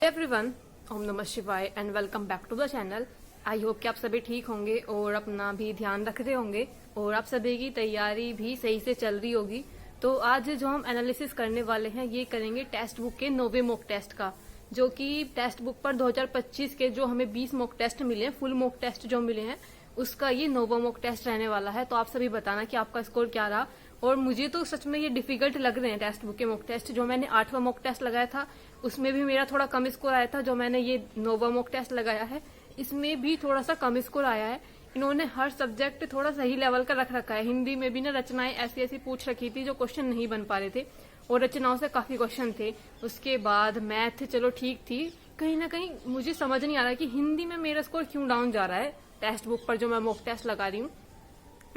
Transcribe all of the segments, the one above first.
Everyone, ओम नमः शिवाय and welcome back to the channel. I hope कि आप सभी ठीक होंगे और अपना भी ध्यान रख रहे होंगे और आप सभी की तैयारी भी सही से चल रही होगी। तो आज जो हम एनालिसिस करने वाले हैं ये करेंगे टेस्ट बुक के 9वें मॉक टेस्ट का, जो कि टेस्ट बुक पर 2025 के जो हमें 20 मॉक टेस्ट मिले हैं, फुल मॉक टेस्ट जो मिले हैं, उसका ये 9वां मॉक टेस्ट रहने वाला है। तो आप सभी बताना कि आपका स्कोर क्या रहा। और मुझे तो सच में ये डिफिकल्ट लग रहे हैं टेस्ट बुक के मॉक टेस्ट। जो मैंने 8वां मॉक टेस्ट लगाया था उसमें भी मेरा थोड़ा कम स्कोर आया था। जो मैंने ये 9वां मॉक टेस्ट लगाया है इसमें भी थोड़ा सा कम स्कोर आया है। इन्होंने हर सब्जेक्ट थोड़ा सही लेवल का रख रखा है। हिंदी में भी ना रचनाएं ऐसी ऐसी पूछ रखी थी जो क्वेश्चन नहीं बन पा रहे थे और रचनाओं से काफी क्वेश्चन थे। उसके बाद मैथ चलो ठीक थी, कहीं ना कहीं मुझे समझ नहीं आ रहा कि हिंदी में मेरा स्कोर क्यों डाउन जा रहा है टेस्ट बुक पर जो मैं मॉक टेस्ट लगा रही हूँ,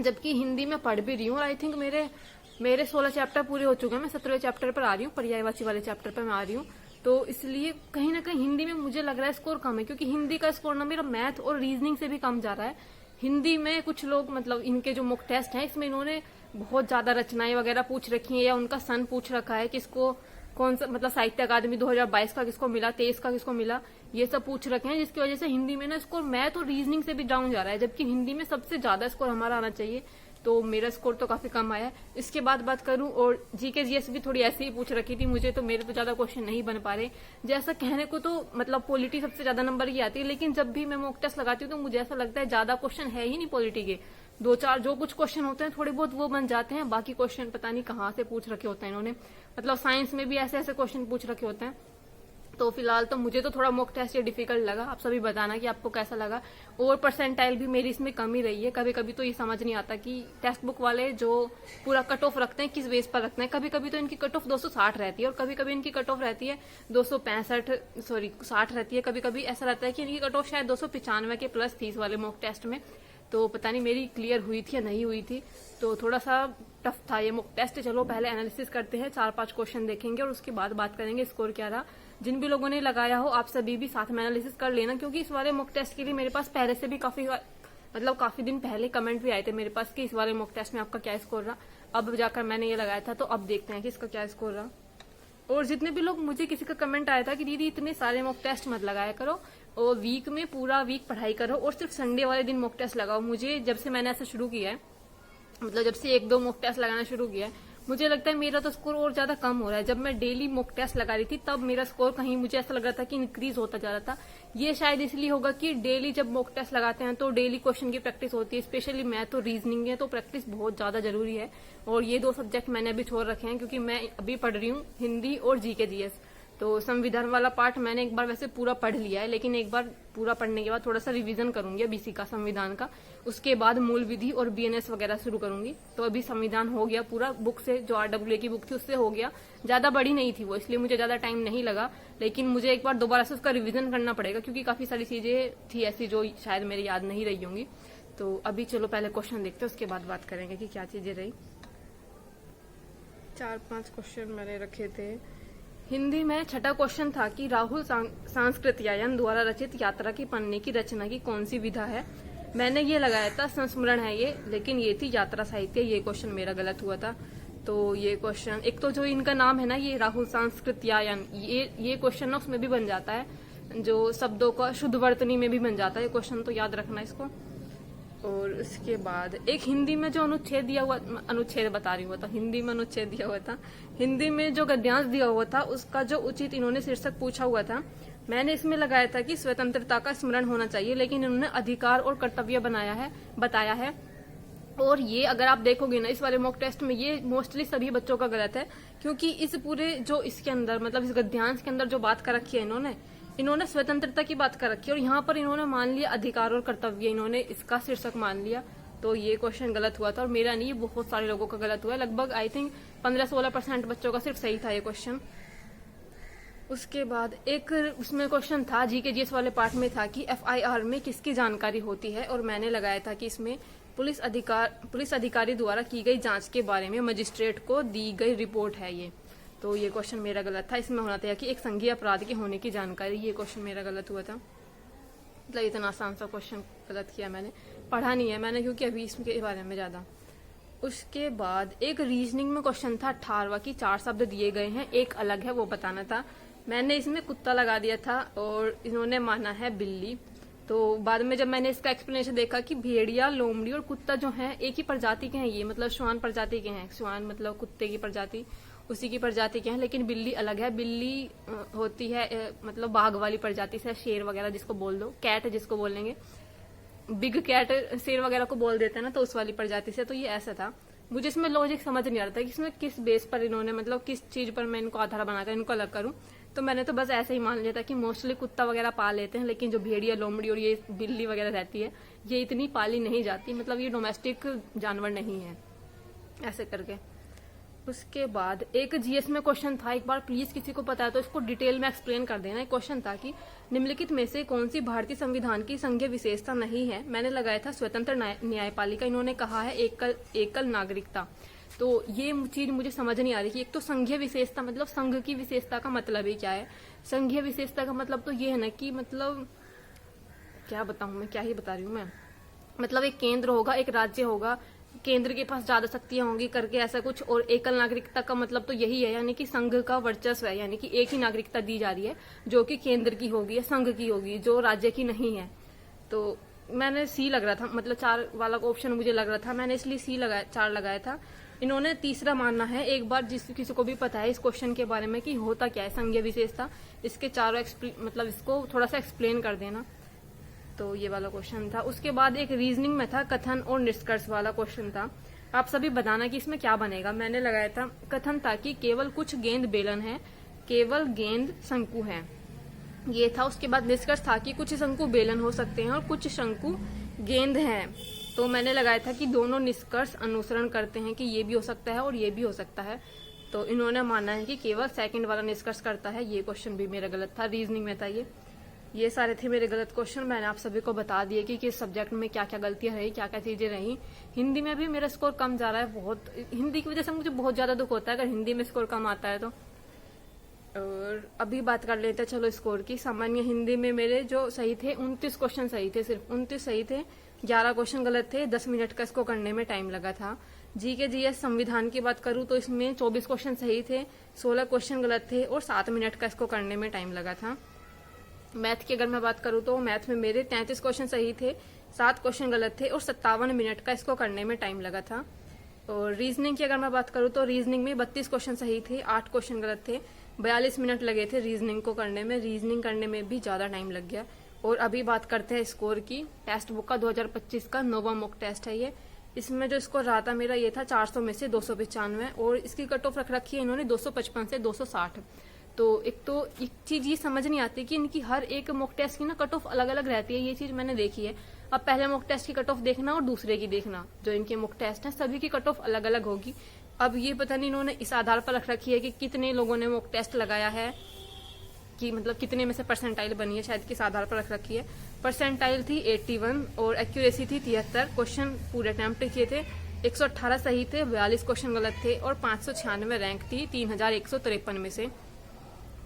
जबकि हिंदी में पढ़ भी रही हूँ। और आई थिंक मेरे 16 चैप्टर पूरे हो चुके हैं। मैं 17वें चैप्टर पर आ रही हूँ, पर्यायवाची वाले चैप्टर पर मैं आ रही हूँ। तो इसलिए कहीं ना कहीं हिंदी में मुझे लग रहा है स्कोर कम है, क्योंकि हिंदी का स्कोर ना मेरा मैथ और रीजनिंग से भी कम जा रहा है। हिंदी में कुछ लोग मतलब इनके जो मॉक टेस्ट हैं इसमें इन्होंने बहुत ज्यादा रचनाएं वगैरह पूछ रखी है या उनका सन पूछ रखा है, किसको कौन सा मतलब साहित्य अकादमी 2022 का किसको मिला, 23 का किसको मिला, ये सब पूछ रखे हैं, जिसकी वजह से हिंदी में ना स्कोर मैथ और रीजनिंग से भी डाउन जा रहा है, जबकि हिंदी में सबसे ज्यादा स्कोर हमारा आना चाहिए। तो मेरा स्कोर तो काफी कम आया है। इसके बाद बात करूं और जीके जीएस भी थोड़ी ऐसे ही पूछ रखी थी मुझे, तो मेरे तो ज्यादा क्वेश्चन नहीं बन पा रहे। जैसा कहने को तो मतलब पॉलिटी सबसे ज्यादा नंबर की आती है, लेकिन जब भी मैं मॉक टेस्ट लगाती हूँ तो मुझे ऐसा लगता है ज्यादा क्वेश्चन है ही नहीं पॉलिटी के। 2-4 जो कुछ क्वेश्चन होते हैं थोड़े बहुत वो बन जाते हैं, बाकी क्वेश्चन पता नहीं कहाँ से पूछ रखे होते हैं इन्होंने। मतलब साइंस में भी ऐसे ऐसे क्वेश्चन पूछ रखे होते हैं। तो फिलहाल तो मुझे तो थोड़ा मॉक टेस्ट ये डिफिकल्ट लगा। आप सभी बताना कि आपको कैसा लगा। और परसेंटाइल भी मेरी इसमें कम ही रही है। कभी कभी तो ये समझ नहीं आता कि टेक्स्ट बुक वाले जो पूरा कट ऑफ रखते हैं किस बेस पर रखते हैं। कभी कभी तो इनकी कट ऑफ 260 रहती है और कभी कभी इनकी कट ऑफ रहती है 60 रहती है। कभी कभी ऐसा रहता है कि इनकी कट ऑफ शायद 295 के प्लस थी इस वाले मॉक टेस्ट में। तो पता नहीं मेरी क्लियर हुई थी या नहीं हुई थी, तो थोड़ा सा टफ था ये मॉक टेस्ट। चलो पहले एनालिसिस करते हैं, 4-5 क्वेश्चन देखेंगे और उसके बाद बात करेंगे स्कोर क्या रहा। जिन भी लोगों ने लगाया हो आप सभी भी साथ में एनालिसिस कर लेना, क्योंकि इस वाले मॉक टेस्ट के लिए मेरे पास पहले से भी काफी दिन पहले कमेंट भी आए थे मेरे पास कि इस वाले मॉक टेस्ट में आपका क्या स्कोर रहा। अब जाकर मैंने ये लगाया था, तो अब देखते हैं कि इसका क्या स्कोर रहा। और जितने भी लोग, मुझे किसी का कमेंट आया था कि दीदी इतने सारे मॉक टेस्ट मत लगाया करो और वीक में पूरा वीक पढ़ाई करो और सिर्फ संडे वाले दिन मॉक टेस्ट लगाओ। मुझे जब से मैंने ऐसा शुरू किया है, मतलब जब से 1-2 मॉक टेस्ट लगाना शुरू किया है, मुझे लगता है मेरा तो स्कोर और ज्यादा कम हो रहा है। जब मैं डेली मॉक टेस्ट लगा रही थी तब मेरा स्कोर कहीं मुझे ऐसा लग रहा था कि इंक्रीज होता जा रहा था। ये शायद इसलिए होगा कि डेली जब मॉक टेस्ट लगाते हैं तो डेली क्वेश्चन की प्रैक्टिस होती है, स्पेशली मैथ और रीजनिंग है, तो प्रैक्टिस बहुत ज्यादा जरूरी है। और ये 2 सब्जेक्ट मैंने अभी छोड़ रखे हैं क्योंकि मैं अभी पढ़ रही हूँ हिंदी और जीके जीएस। तो संविधान वाला पार्ट मैंने एक बार वैसे पूरा पढ़ लिया है, लेकिन एक बार पूरा पढ़ने के बाद थोड़ा सा रिवीजन करूंगी बीसी का, संविधान का। उसके बाद मूल विधि और बीएनएस वगैरह शुरू करूंगी। तो अभी संविधान हो गया पूरा बुक से, जो आरडब्ल्यूए की बुक थी उससे हो गया। ज्यादा बड़ी नहीं थी वो, इसलिए मुझे ज्यादा टाइम नहीं लगा, लेकिन मुझे एक बार दोबारा से उसका रिवीजन करना पड़ेगा क्योंकि काफी सारी चीजें थी ऐसी जो शायद मेरी याद नहीं रही होंगी। तो अभी चलो पहले क्वेश्चन देखते हैं, उसके बाद बात करेंगे कि क्या चीजें रही। 4-5 क्वेश्चन मैंने रखे थे। हिंदी में छठा क्वेश्चन था कि राहुल सांस्कृत्यायन द्वारा रचित यात्रा की पन्ने की रचना की कौन सी विधा है। मैंने ये लगाया था संस्मरण है ये, लेकिन ये थी यात्रा साहित्य। ये क्वेश्चन मेरा गलत हुआ था। तो ये क्वेश्चन, एक तो जो इनका नाम है ना ये राहुल सांस्कृत्यायन, ये क्वेश्चन ना उसमें भी बन जाता है, जो शब्दों का शुद्ध वर्तनी में भी बन जाता है ये क्वेश्चन, तो याद रखना इसको। और उसके बाद एक हिंदी में जो अनुच्छेद दिया हुआ, अनुच्छेद बता रही हुआ था, हिंदी में अनुच्छेद दिया हुआ था, हिंदी में जो गद्यांश दिया हुआ था उसका जो उचित इन्होंने शीर्षक पूछा हुआ था, मैंने इसमें लगाया था कि स्वतंत्रता का स्मरण होना चाहिए, लेकिन इन्होंने अधिकार और कर्तव्य बताया है। और ये अगर आप देखोगे ना इस वाले मॉक टेस्ट में, ये मोस्टली सभी बच्चों का गलत है, क्योंकि इस पूरे जो इसके अंदर मतलब इस गद्यांश के अंदर जो बात कर रखी है इन्होंने स्वतंत्रता की बात कर रखी है और यहाँ पर इन्होंने मान लिया अधिकार और कर्तव्य, इन्होंने इसका शीर्षक मान लिया। तो ये क्वेश्चन गलत हुआ था और मेरा नहीं, बहुत सारे लोगों का गलत हुआ है। लगभग आई थिंक 15-16% बच्चों का सिर्फ सही था ये क्वेश्चन। उसके बाद एक उसमें क्वेश्चन था जीके जीएस वाले पार्ट में था कि एफआईआर में किसकी जानकारी होती है, और मैंने लगाया था कि इसमें पुलिस अधिकारी द्वारा की गई जांच के बारे में मजिस्ट्रेट को दी गई रिपोर्ट है ये। तो ये क्वेश्चन मेरा गलत था। इसमें होना था कि एक संज्ञेय अपराध के होने की जानकारी, ये क्वेश्चन मेरा गलत हुआ था। मतलब इतना आसान सा क्वेश्चन गलत किया मैंने, पढ़ा नहीं है मैंने क्योंकि अभी इसके बारे में ज्यादा। उसके बाद एक रीजनिंग में क्वेश्चन था 18वां की 4 शब्द दिए गए हैं, एक अलग है वो बताना था। मैंने इसमें कुत्ता लगा दिया था और इन्होंने माना है बिल्ली। तो बाद में जब मैंने इसका एक्सप्लेनेशन देखा कि भेड़िया, लोमड़ी और कुत्ता जो है एक ही प्रजाति के हैं, ये मतलब श्वान प्रजाति के हैं। श्वान मतलब कुत्ते की प्रजाति, उसी की प्रजाति के हैं, लेकिन बिल्ली अलग है। बिल्ली होती है मतलब बाघ वाली प्रजाति से, शेर वगैरह जिसको बोल दो, कैट जिसको बोलेंगे, बिग कैट शेर वगैरह को बोल देते हैं ना, तो उस वाली प्रजाति से। तो ये ऐसा था। मुझे इसमें लॉजिक समझ नहीं आ रहा था कि इसमें किस बेस पर इन्होंने मतलब किस चीज पर मैं इनको आधार बनाकर इनको अलग करूं। तो मैंने तो बस ऐसे ही मान लिया था कि मोस्टली कुत्ता वगैरह पाल लेते हैं, लेकिन जो भेड़िया, लोमड़ी और ये बिल्ली वगैरह रहती है ये इतनी पाली नहीं जाती, मतलब ये डोमेस्टिक जानवर नहीं है, ऐसे करके। उसके बाद एक जीएस में क्वेश्चन था, एक बार प्लीज किसी को पता है तो इसको डिटेल में एक्सप्लेन कर देना। एक क्वेश्चन था कि निम्नलिखित में से कौन सी भारतीय संविधान की संघीय विशेषता नहीं है। मैंने लगाया था स्वतंत्र न्यायपालिका, इन्होंने कहा है एकल नागरिकता। तो ये चीज मुझे समझ नहीं आ रही कि एक तो संघीय विशेषता मतलब संघ की विशेषता का मतलब ही क्या है। संघीय विशेषता का मतलब तो ये है ना कि मतलब क्या बताऊं मैं, क्या ही बता रही हूँ मैं, मतलब एक केंद्र होगा, एक राज्य होगा, केंद्र के पास ज्यादा शक्तियां होंगी करके ऐसा कुछ। और एकल नागरिकता का मतलब तो यही है, यानी कि संघ का वर्चस्व है, यानी कि एक ही नागरिकता दी जा रही है जो कि केंद्र की होगी या संघ की होगी, जो राज्य की नहीं है। तो मैंने सी लग रहा था, मतलब 4 वाला ऑप्शन मुझे लग रहा था, मैंने इसलिए सी लगाया, 4 लगाया था। इन्होंने तीसरा मानना है। एक बार किसी को भी पता है इस क्वेश्चन के बारे में कि होता क्या है संघीय विशेषता, इसके चारों मतलब इसको थोड़ा सा एक्सप्लेन कर देना। तो ये वाला क्वेश्चन था। उसके बाद एक रीजनिंग में था, कथन और निष्कर्ष वाला क्वेश्चन था। आप सभी बताना कि इसमें क्या बनेगा। मैंने लगाया था कथन था कि केवल कुछ गेंद बेलन है, केवल गेंद शंकु है, ये था। उसके बाद निष्कर्ष था कि कुछ शंकु बेलन हो सकते हैं और कुछ शंकु गेंद हैं। तो मैंने लगाया था कि दोनों निष्कर्ष अनुसरण करते हैं कि ये भी हो सकता है और ये भी हो सकता है। तो इन्होंने माना है कि केवल सेकंड वाला निष्कर्ष करता है। ये क्वेश्चन भी मेरा गलत था, रीजनिंग में था ये सारे थे मेरे गलत क्वेश्चन। मैंने आप सभी को बता दिए कि किस सब्जेक्ट में क्या क्या गलतियां रही, क्या क्या चीजें रही। हिंदी में भी मेरा स्कोर कम जा रहा है बहुत, हिंदी की वजह से मुझे बहुत ज्यादा दुख होता है अगर हिंदी में स्कोर कम आता है तो। और अभी बात कर लेते हैं चलो स्कोर की। सामान्य हिंदी में मेरे जो सही थे 29 क्वेश्चन सही थे, सिर्फ 29 सही थे, 11 क्वेश्चन गलत थे, 10 मिनट का इसको करने में टाइम लगा था। जी के जीएस संविधान की बात करूं तो इसमें 24 क्वेश्चन सही थे, 16 क्वेश्चन गलत थे और 7 मिनट का इसको करने में टाइम लगा था। मैथ की अगर मैं बात करूं तो मैथ में मेरे 33 क्वेश्चन सही थे, 7 क्वेश्चन गलत थे और 57 मिनट का इसको करने में टाइम लगा था। और रीजनिंग की अगर मैं बात करूं तो रीजनिंग में 32 क्वेश्चन सही थे, 8 क्वेश्चन गलत थे, 42 मिनट लगे थे रीजनिंग को करने में। रीजनिंग करने में भी ज्यादा टाइम लग गया। और अभी बात करते हैं स्कोर की। टेक्स्ट बुक का 2025 का नोवा मॉक टेस्ट है ये। इसमें जो स्कोर रहा था मेरा ये था 400 में से 295 और इसकी कट ऑफ रख रखी है इन्होंने 255 से 260। तो एक चीज ये समझ नहीं आती कि इनकी हर एक मॉक टेस्ट की ना कट ऑफ अलग अलग रहती है। ये चीज मैंने देखी है। अब पहले मॉक टेस्ट की कट ऑफ देखना और दूसरे की देखना, जो इनके मॉक टेस्ट है सभी की कट ऑफ अलग अलग होगी। अब ये पता नहीं इन्होंने इस आधार पर रख रखी है कि कितने लोगों ने मॉक टेस्ट लगाया है, कि मतलब कितने में से परसेंटाइल बनी है, शायद किस आधार पर रख रखी है। परसेंटाइल थी 81 और एक्यूरेसी थी 73। क्वेश्चन पूरे अटेम्प्ट किए थे, 118 सही थे, 42 क्वेश्चन गलत थे और 596 रैंक थी 3153 में से।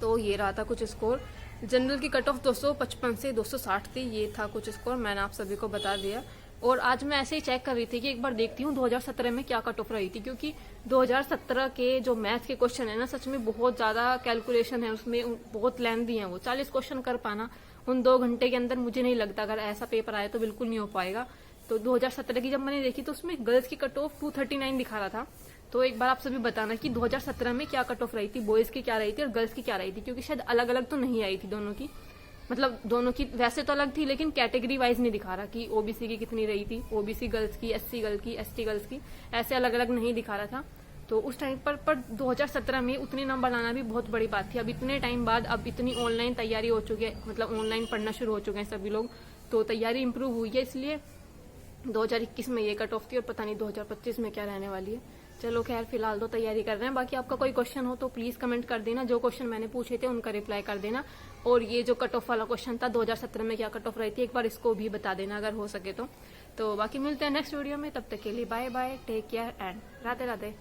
तो ये रहा था कुछ स्कोर। जनरल की कट ऑफ 255 से 260 थी, ये था कुछ स्कोर, मैंने आप सभी को बता दिया। और आज मैं ऐसे ही चेक कर रही थी कि एक बार देखती हूँ 2017 में क्या कट ऑफ रही थी, क्योंकि 2017 के जो मैथ के क्वेश्चन है ना सच में बहुत ज्यादा कैलकुलेशन है उसमें, बहुत लेंथी है वो। 40 क्वेश्चन कर पाना उन 2 घंटे के अंदर मुझे नहीं लगता, अगर ऐसा पेपर आया तो बिल्कुल नहीं हो पाएगा। तो 2017 की जब मैंने देखी तो उसमें गर्ल्स की कट ऑफ 239 दिखा रहा था। तो एक बार आप सभी बताना कि 2017 में क्या कट ऑफ रही थी, बॉयज की क्या रही थी और गर्ल्स की क्या रही थी, क्योंकि शायद अलग अलग तो नहीं आई थी दोनों की, मतलब दोनों की वैसे तो अलग थी लेकिन कैटेगरी वाइज नहीं दिखा रहा कि ओबीसी की कितनी रही थी, ओबीसी गर्ल्स की, एससी गर्ल्स की, एसटी गर्ल्स की, ऐसे अलग अलग नहीं दिखा रहा था। तो उस टाइम पर 2017 में उतने नंबर लाना भी बहुत बड़ी बात थी। अब इतने टाइम बाद अब इतनी ऑनलाइन तैयारी हो चुकी है, मतलब ऑनलाइन पढ़ना शुरू हो चुके हैं सभी लोग, तो तैयारी इंप्रूव हुई है, इसलिए 2021 में ये कट ऑफ थी और पता नहीं 2025 में क्या रहने वाली है। चलो खैर फिलहाल तो तैयारी कर रहे हैं। बाकी आपका कोई क्वेश्चन हो तो प्लीज कमेंट कर देना, जो क्वेश्चन मैंने पूछे थे उनका रिप्लाई कर देना। और ये जो कट ऑफ वाला क्वेश्चन था 2017 में क्या कट ऑफ रही थी, एक बार इसको भी बता देना अगर हो सके तो बाकी मिलते हैं नेक्स्ट वीडियो में। तब तक के लिए bye bye, take care and Radhe Radhe.